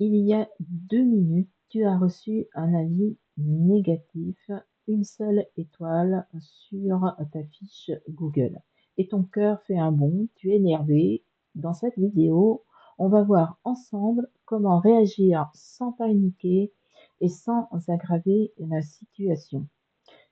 Il y a 2 minutes, tu as reçu un avis négatif, une seule étoile sur ta fiche Google et ton cœur fait un bond, tu es énervé. Dans cette vidéo, on va voir ensemble comment réagir sans paniquer et sans aggraver la situation.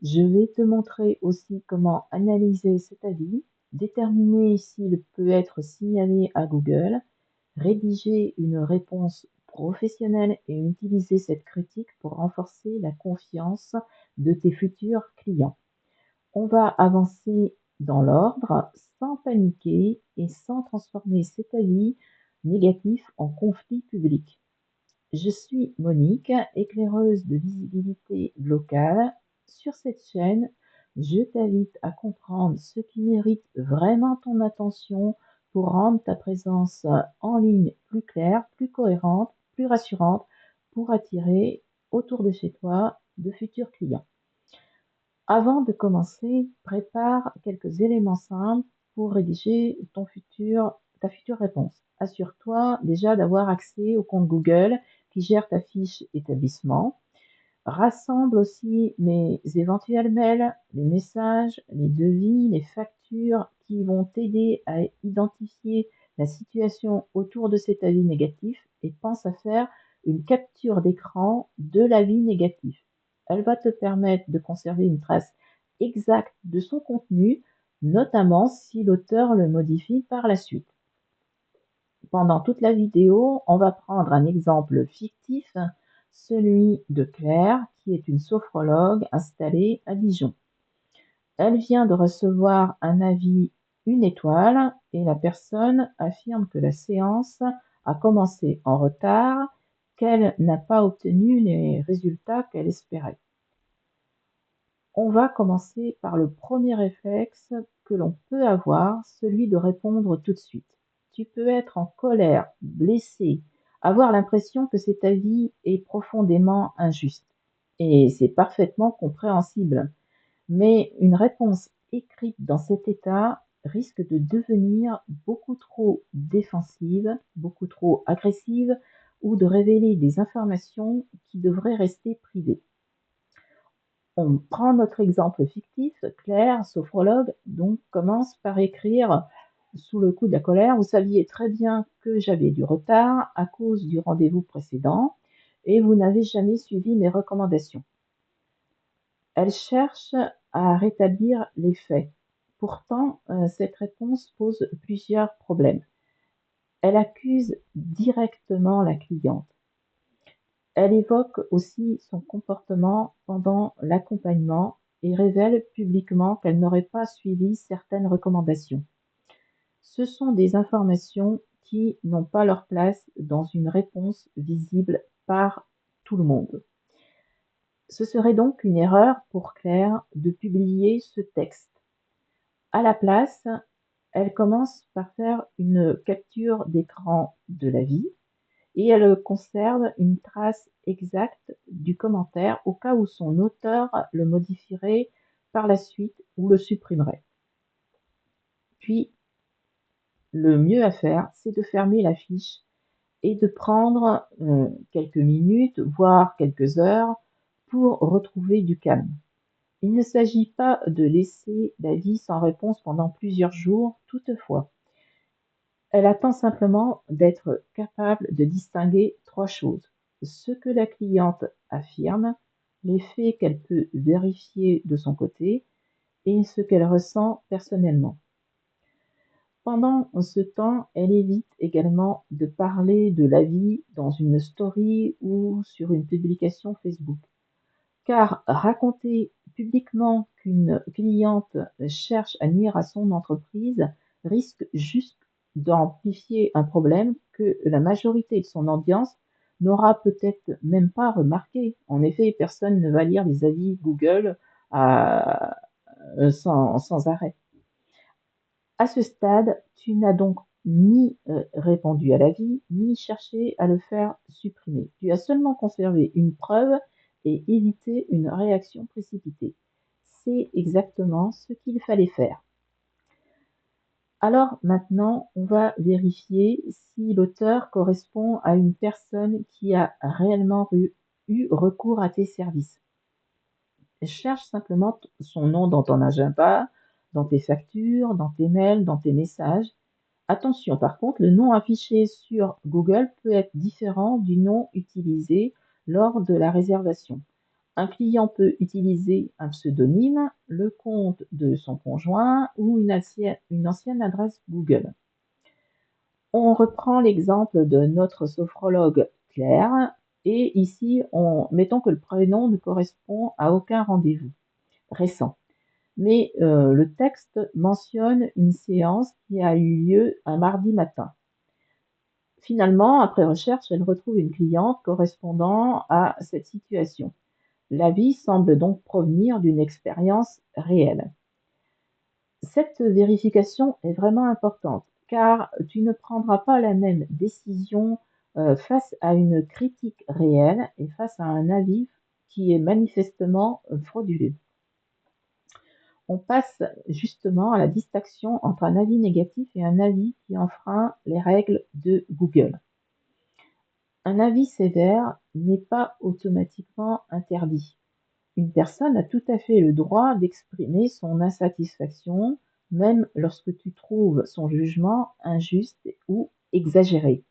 Je vais te montrer aussi comment analyser cet avis, déterminer s'il peut être signalé à Google, rédiger une réponse professionnelle et utiliser cette critique pour renforcer la confiance de tes futurs clients. On va avancer dans l'ordre, sans paniquer et sans transformer cet avis négatif en conflit public. Je suis Monique, éclaireuse de visibilité locale. Sur cette chaîne, je t'invite à comprendre ce qui mérite vraiment ton attention pour rendre ta présence en ligne plus claire, plus cohérente, plus rassurante, pour attirer autour de chez toi de futurs clients. Avant de commencer, prépare quelques éléments simples pour rédiger ta future réponse. Assure-toi déjà d'avoir accès au compte Google qui gère ta fiche établissement. Rassemble aussi mes éventuels mails, les messages, les devis, les factures qui vont t'aider à identifier la situation autour de cet avis négatif et pense à faire une capture d'écran de l'avis négatif. Elle va te permettre de conserver une trace exacte de son contenu, notamment si l'auteur le modifie par la suite. Pendant toute la vidéo, on va prendre un exemple fictif, celui de Claire, qui est une sophrologue installée à Dijon. Elle vient de recevoir un avis une étoile et la personne affirme que la séance a commencé en retard, qu'elle n'a pas obtenu les résultats qu'elle espérait. On va commencer par le premier réflexe que l'on peut avoir, celui de répondre tout de suite. Tu peux être en colère, blessé, avoir l'impression que cet avis est profondément injuste. Et c'est parfaitement compréhensible. Mais une réponse écrite dans cet état risque de devenir beaucoup trop défensive, beaucoup trop agressive ou de révéler des informations qui devraient rester privées. On prend notre exemple fictif, Claire, sophrologue, donc commence par écrire sous le coup de la colère. Vous saviez très bien que j'avais du retard à cause du rendez-vous précédent et vous n'avez jamais suivi mes recommandations. Elle cherche à rétablir les faits. Pourtant, cette réponse pose plusieurs problèmes. Elle accuse directement la cliente. Elle évoque aussi son comportement pendant l'accompagnement et révèle publiquement qu'elle n'aurait pas suivi certaines recommandations. Ce sont des informations qui n'ont pas leur place dans une réponse visible par tout le monde. Ce serait donc une erreur pour Claire de publier ce texte. À la place, elle commence par faire une capture d'écran de l'avis et elle conserve une trace exacte du commentaire au cas où son auteur le modifierait par la suite ou le supprimerait. Puis, le mieux à faire, c'est de fermer la fiche et de prendre quelques minutes, voire quelques heures, pour retrouver du calme. Il ne s'agit pas de laisser l'avis sans réponse pendant plusieurs jours, toutefois. Elle attend simplement d'être capable de distinguer 3 choses: ce que la cliente affirme, les faits qu'elle peut vérifier de son côté et ce qu'elle ressent personnellement. Pendant ce temps, elle évite également de parler de l'avis dans une story ou sur une publication Facebook. Car raconter publiquement qu'une cliente cherche à nuire à son entreprise risque juste d'amplifier un problème que la majorité de son audience n'aura peut-être même pas remarqué. En effet, personne ne va lire les avis Google sans arrêt. À ce stade, tu n'as donc ni répondu à l'avis, ni cherché à le faire supprimer. Tu as seulement conservé une preuve et évité une réaction précipitée. C'est exactement ce qu'il fallait faire. Alors maintenant, on va vérifier si l'auteur correspond à une personne qui a réellement eu recours à tes services. Cherche simplement son nom dans ton agenda, dans tes factures, dans tes mails, dans tes messages. Attention, par contre, le nom affiché sur Google peut être différent du nom utilisé lors de la réservation. Un client peut utiliser un pseudonyme, le compte de son conjoint ou une ancienne adresse Google. On reprend l'exemple de notre sophrologue Claire et ici, mettons que le prénom ne correspond à aucun rendez-vous récent. Mais le texte mentionne une séance qui a eu lieu un mardi matin. Finalement, après recherche, elle retrouve une cliente correspondant à cette situation. L'avis semble donc provenir d'une expérience réelle. Cette vérification est vraiment importante car tu ne prendras pas la même décision face à une critique réelle et face à un avis qui est manifestement frauduleux. On passe justement à la distinction entre un avis négatif et un avis qui enfreint les règles de Google. Un avis sévère n'est pas automatiquement interdit. Une personne a tout à fait le droit d'exprimer son insatisfaction, même lorsque tu trouves son jugement injuste ou exagéré.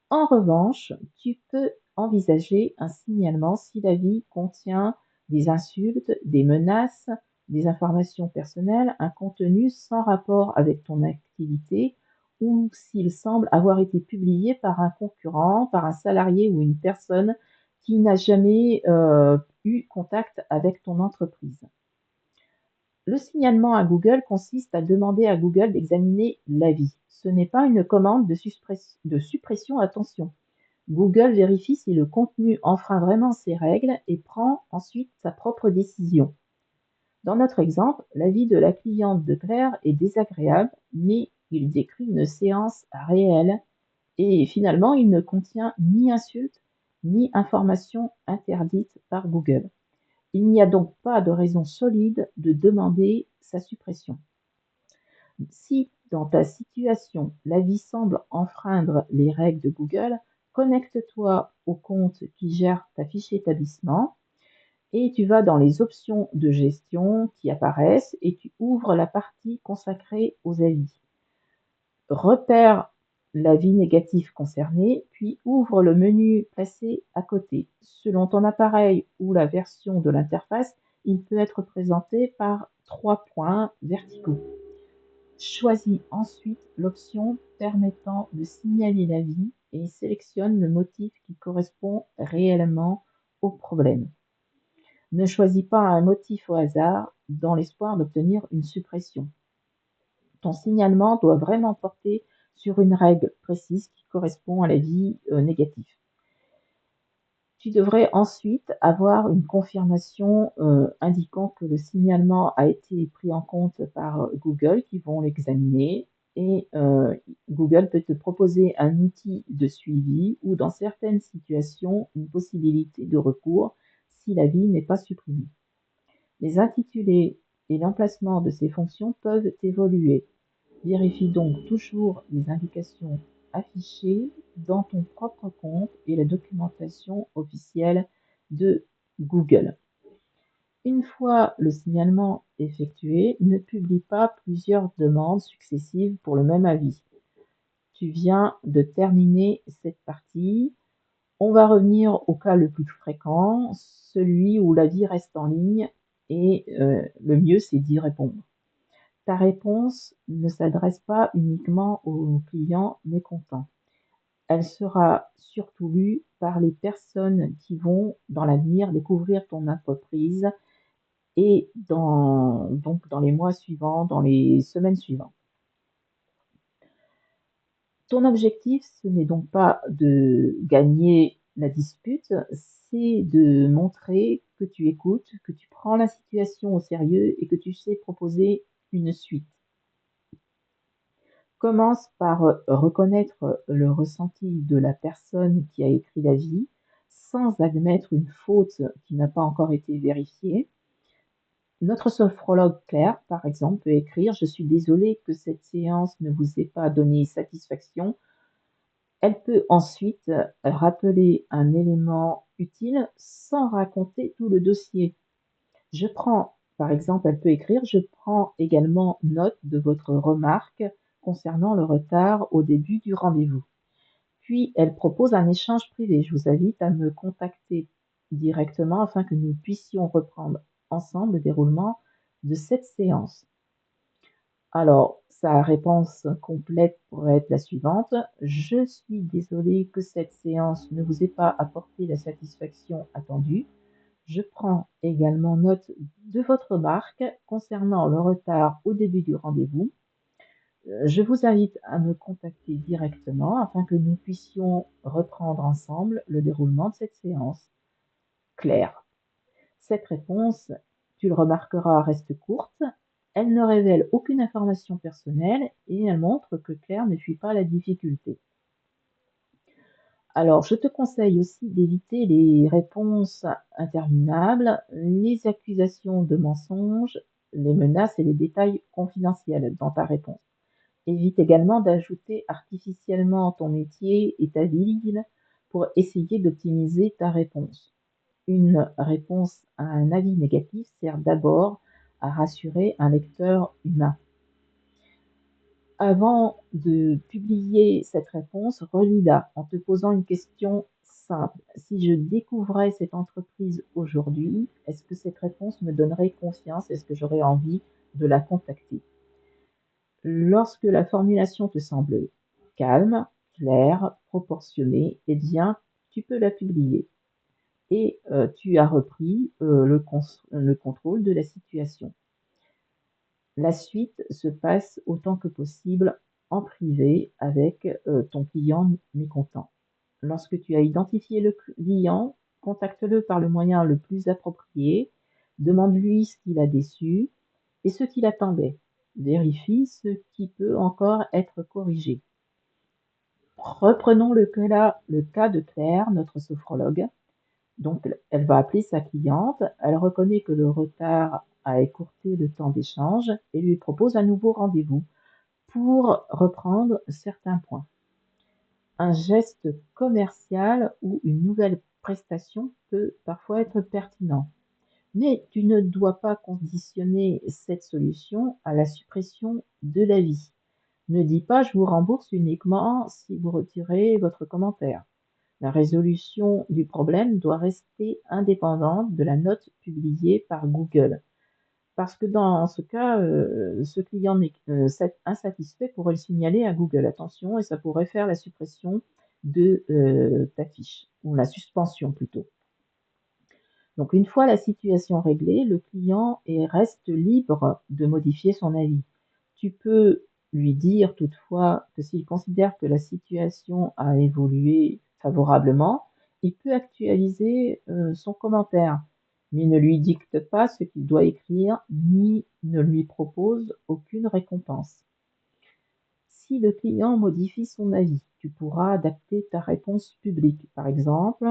En revanche, tu peux envisager un signalement si l'avis contient des insultes, des menaces, des informations personnelles, un contenu sans rapport avec ton activité ou s'il semble avoir été publié par un concurrent, par un salarié ou une personne qui n'a jamais eu contact avec ton entreprise. Le signalement à Google consiste à demander à Google d'examiner l'avis. Ce n'est pas une commande de suppression, attention. Google vérifie si le contenu enfreint vraiment ces règles et prend ensuite sa propre décision. Dans notre exemple, l'avis de la cliente de Claire est désagréable, mais il décrit une séance réelle et finalement il ne contient ni insulte ni information interdite par Google. Il n'y a donc pas de raison solide de demander sa suppression. Si dans ta situation, l'avis semble enfreindre les règles de Google, connecte-toi au compte qui gère ta fiche établissement et tu vas dans les options de gestion qui apparaissent et tu ouvres la partie consacrée aux avis. Repère l'avis négatif concerné, puis ouvre le menu placé à côté. Selon ton appareil ou la version de l'interface, il peut être présenté par 3 points verticaux. Choisis ensuite l'option permettant de signaler l'avis et sélectionne le motif qui correspond réellement au problème. Ne choisis pas un motif au hasard dans l'espoir d'obtenir une suppression. Ton signalement doit vraiment porter sur une règle précise qui correspond à l'avis négatif. Tu devrais ensuite avoir une confirmation indiquant que le signalement a été pris en compte par Google qui vont l'examiner et Google peut te proposer un outil de suivi ou dans certaines situations une possibilité de recours si l'avis n'est pas supprimé. Les intitulés et l'emplacement de ces fonctions peuvent évoluer. Vérifie donc toujours les indications affichées dans ton propre compte et la documentation officielle de Google. Une fois le signalement effectué, ne publie pas plusieurs demandes successives pour le même avis. Tu viens de terminer cette partie. On va revenir au cas le plus fréquent, celui où l'avis reste en ligne et le mieux c'est d'y répondre. Ta réponse ne s'adresse pas uniquement aux clients mécontents. Elle sera surtout lue par les personnes qui vont dans l'avenir découvrir ton entreprise et donc dans les mois suivants, dans les semaines suivantes. Ton objectif, ce n'est donc pas de gagner la dispute, c'est de montrer que tu écoutes, que tu prends la situation au sérieux et que tu sais proposer une suite. Commence par reconnaître le ressenti de la personne qui a écrit l'avis, sans admettre une faute qui n'a pas encore été vérifiée. Notre sophrologue Claire, par exemple, peut écrire: «Je suis désolée que cette séance ne vous ait pas donné satisfaction». Elle peut ensuite rappeler un élément utile sans raconter tout le dossier. Par exemple, elle peut écrire: «Je prends également note de votre remarque concernant le retard au début du rendez-vous». Puis elle propose un échange privé: «Je vous invite à me contacter directement afin que nous puissions reprendre ensemble le déroulement de cette séance». Alors, sa réponse complète pourrait être la suivante: «Je suis désolée que cette séance ne vous ait pas apporté la satisfaction attendue. Je prends également note de votre remarque concernant le retard au début du rendez-vous. Je vous invite à me contacter directement afin que nous puissions reprendre ensemble le déroulement de cette séance. Claire». Cette réponse, tu le remarqueras, reste courte. Elle ne révèle aucune information personnelle et elle montre que Claire ne fuit pas la difficulté. Alors, je te conseille aussi d'éviter les réponses interminables, les accusations de mensonges, les menaces et les détails confidentiels dans ta réponse. Évite également d'ajouter artificiellement ton métier et ta ville pour essayer d'optimiser ta réponse. Une réponse à un avis négatif sert d'abord à rassurer un lecteur humain. Avant de publier cette réponse, relis-la en te posant une question simple: «Si je découvrais cette entreprise aujourd'hui, est-ce que cette réponse me donnerait confiance? Est-ce que j'aurais envie de la contacter?» Lorsque la formulation te semble calme, claire, proportionnée, eh bien, tu peux la publier et tu as repris le contrôle de la situation. La suite se passe autant que possible en privé avec ton client mécontent. Lorsque tu as identifié le client, contacte-le par le moyen le plus approprié, demande-lui ce qu'il a déçu et ce qu'il attendait. Vérifie ce qui peut encore être corrigé. Reprenons le cas de Claire, notre sophrologue. Donc, elle va appeler sa cliente, elle reconnaît que le retard a écourté le temps d'échange et lui propose un nouveau rendez-vous pour reprendre certains points. Un geste commercial ou une nouvelle prestation peut parfois être pertinent, mais tu ne dois pas conditionner cette solution à la suppression de l'avis. Ne dis pas: «Je vous rembourse uniquement si vous retirez votre commentaire». La résolution du problème doit rester indépendante de la note publiée par Google. Parce que dans ce cas, ce client insatisfait pourrait le signaler à Google. Attention, et ça pourrait faire la suppression de ta fiche, ou la suspension plutôt. Donc une fois la situation réglée, le client reste libre de modifier son avis. Tu peux lui dire toutefois que s'il considère que la situation a évolué favorablement, il peut actualiser son commentaire, mais ne lui dicte pas ce qu'il doit écrire ni ne lui propose aucune récompense. Si le client modifie son avis, tu pourras adapter ta réponse publique. Par exemple,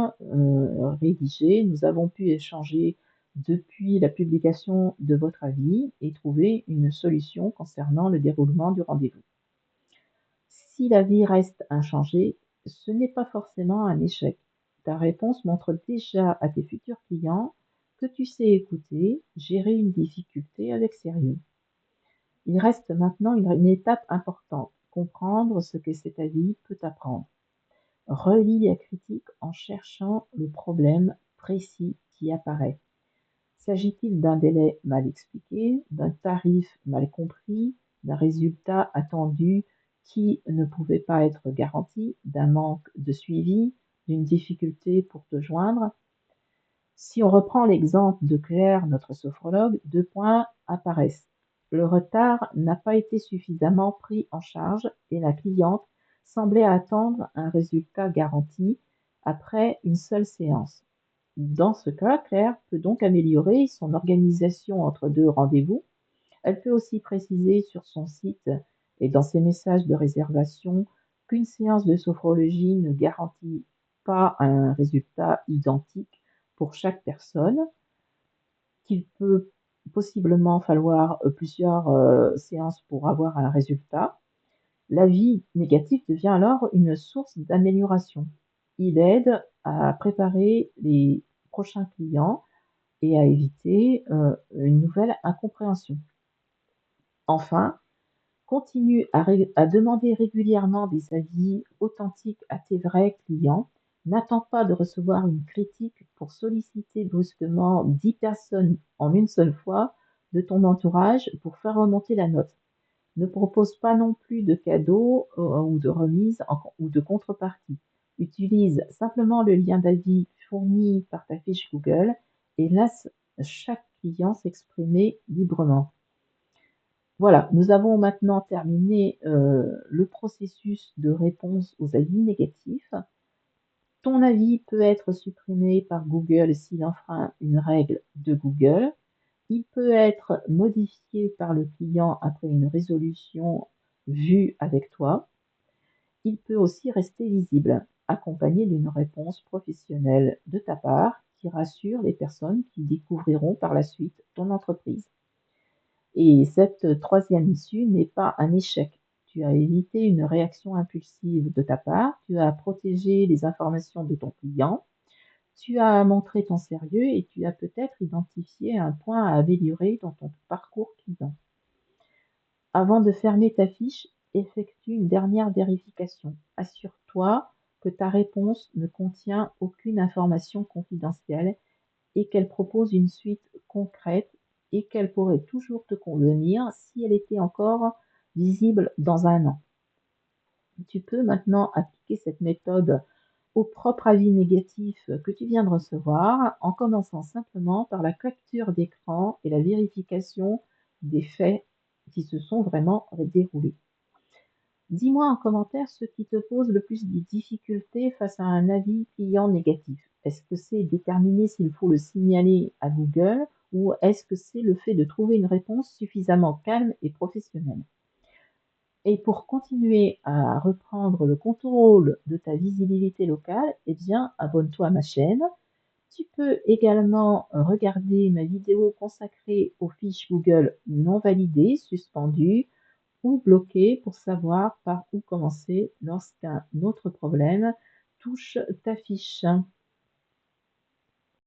rédiger: «Nous avons pu échanger depuis la publication de votre avis et trouver une solution concernant le déroulement du rendez-vous». Si l'avis reste inchangé, ce n'est pas forcément un échec. Ta réponse montre déjà à tes futurs clients que tu sais écouter, gérer une difficulté avec sérieux. Il reste maintenant une étape importante: comprendre ce que cet avis peut apprendre. Relis la critique en cherchant le problème précis qui apparaît. S'agit-il d'un délai mal expliqué, d'un tarif mal compris, d'un résultat attendu qui ne pouvait pas être garanti, d'un manque de suivi, d'une difficulté pour te joindre? Si on reprend l'exemple de Claire, notre sophrologue, 2 points apparaissent. Le retard n'a pas été suffisamment pris en charge et la cliente semblait attendre un résultat garanti après une seule séance. Dans ce cas, Claire peut donc améliorer son organisation entre 2 rendez-vous. Elle peut aussi préciser sur son site et dans ses messages de réservation qu'une séance de sophrologie ne garantit pas un résultat identique pour chaque personne, qu'il peut possiblement falloir plusieurs séances pour avoir un résultat. L'avis négatif devient alors une source d'amélioration. Il aide à préparer les prochains clients et à éviter une nouvelle incompréhension. Enfin, continue à demander régulièrement des avis authentiques à tes vrais clients. N'attends pas de recevoir une critique pour solliciter brusquement 10 personnes en une seule fois de ton entourage pour faire remonter la note. Ne propose pas non plus de cadeaux ou de remises ou de contrepartie. Utilise simplement le lien d'avis fourni par ta fiche Google et laisse chaque client s'exprimer librement. Voilà, nous avons maintenant terminé le processus de réponse aux avis négatifs. Ton avis peut être supprimé par Google s'il enfreint une règle de Google. Il peut être modifié par le client après une résolution vue avec toi. Il peut aussi rester visible, accompagné d'une réponse professionnelle de ta part qui rassure les personnes qui découvriront par la suite ton entreprise. Et cette troisième issue n'est pas un échec. Tu as évité une réaction impulsive de ta part, tu as protégé les informations de ton client, tu as montré ton sérieux et tu as peut-être identifié un point à améliorer dans ton parcours client. Avant de fermer ta fiche, effectue une dernière vérification. Assure-toi que ta réponse ne contient aucune information confidentielle et qu'elle propose une suite concrète et qu'elle pourrait toujours te convenir si elle était encore visible dans un an. Tu peux maintenant appliquer cette méthode au propre avis négatif que tu viens de recevoir en commençant simplement par la capture d'écran et la vérification des faits qui se sont vraiment déroulés. Dis-moi en commentaire ce qui te pose le plus de difficultés face à un avis client négatif. Est-ce que c'est déterminer s'il faut le signaler à Google ou est-ce que c'est le fait de trouver une réponse suffisamment calme et professionnelle? Et pour continuer à reprendre le contrôle de ta visibilité locale, eh bien, abonne-toi à ma chaîne. Tu peux également regarder ma vidéo consacrée aux fiches Google non validées, suspendues ou bloquées pour savoir par où commencer lorsqu'un autre problème touche ta fiche.